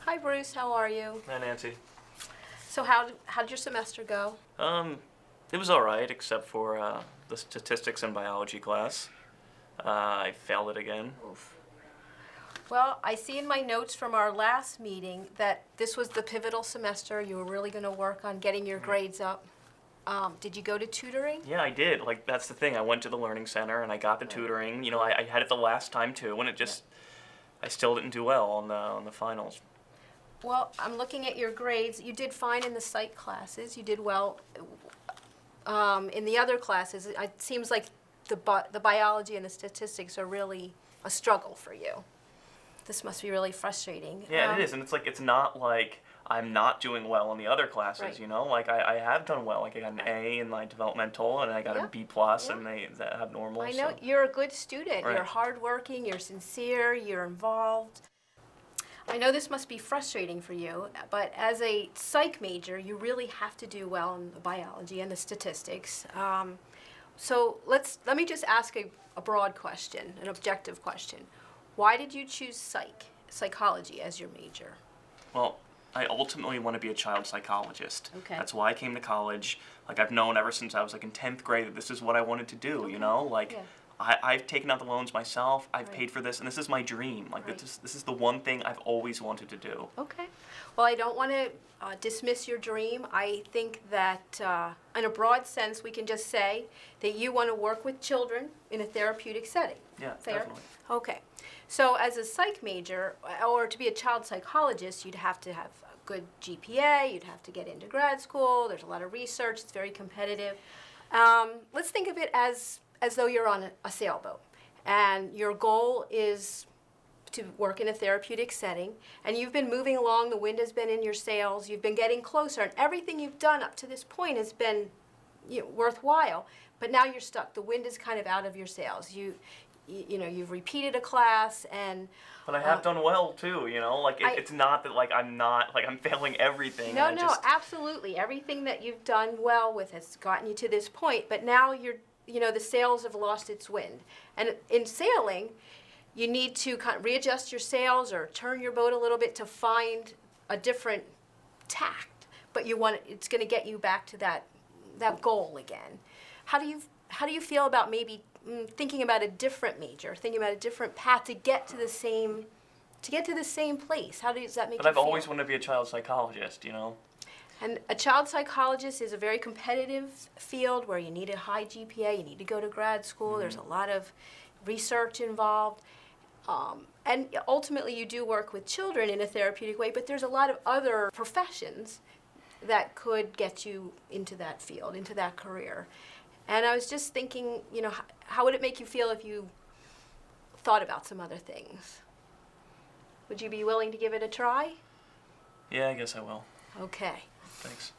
Hi, Bruce. How are you? Hi, Nancy. So how did your semester go? It was all right, except for the statistics and biology class. I failed it again. Oof. Well, I see in my notes from our last meeting that this was the pivotal semester. You were really going to work on getting your grades up. Did you go to tutoring? Yeah, I did. Like, that's the thing. I went to the Learning Center and I got the tutoring. You know, I had it the last time too, and it just, I still didn't do well on the finals. Well, I'm looking at your grades. You did fine in the psych classes. You did well in the other classes. It seems like the biology and the statistics are really a struggle for you. This must be really frustrating. Yeah, it is, and it's not like I'm not doing well in the other classes, Right. you know? Like, I have done well. Like, I got an A in my developmental, and I got Yeah. a B plus, Yeah. and that abnormal. I know So. you're a good student. Right. You're hardworking, you're sincere, you're involved. I know this must be frustrating for you, but as a psych major, you really have to do well in the biology and the statistics. So let me just ask a broad question, an objective question. Why did you choose psychology as your major? Well, I ultimately want to be a child psychologist. Okay. That's why I came to college. Like, I've known ever since I was like in 10th grade that this is what I wanted to do, you know? Like, Yeah. I've taken out the loans myself, I've Right. paid for this, and this is my dream. Like, Right. this is the one thing I've always wanted to do. Okay. Well, I don't want to dismiss your dream. I think that in a broad sense, we can just say that you want to work with children in a therapeutic setting. Yeah, Fair? definitely. Okay. So as a psych major, or to be a child psychologist, you'd have to have a good GPA, you'd have to get into grad school, there's a lot of research, it's very competitive. Let's think of it as though you're on a sailboat, and your goal is to work in a therapeutic setting, and you've been moving along, the wind has been in your sails, you've been getting closer, and everything you've done up to this point has been worthwhile, but now you're stuck. The wind is kind of out of your sails. You've repeated a class, and But I have done well too, you know? Like, it's not that, like, I'm failing everything. no, and I just, absolutely. Everything that you've done well with has gotten you to this point, but now the sails have lost its wind. And in sailing, you need to kind of readjust your sails or turn your boat a little bit to find a different tact, but it's going to get you back to that goal again. How do you feel about maybe thinking about a different major, thinking about a different path to get to the same place? How does that make you feel? But I've always wanted to be a child psychologist, you know? And a child psychologist is a very competitive field where you need a high GPA, you need to go to grad school, there's a lot of research involved. And ultimately you do work with children in a therapeutic way, but there's a lot of other professions that could get you into that field, into that career. And I was just thinking, how would it make you feel if you thought about some other things? Would you be willing to give it a try? Yeah, I guess I will. Okay. Thanks.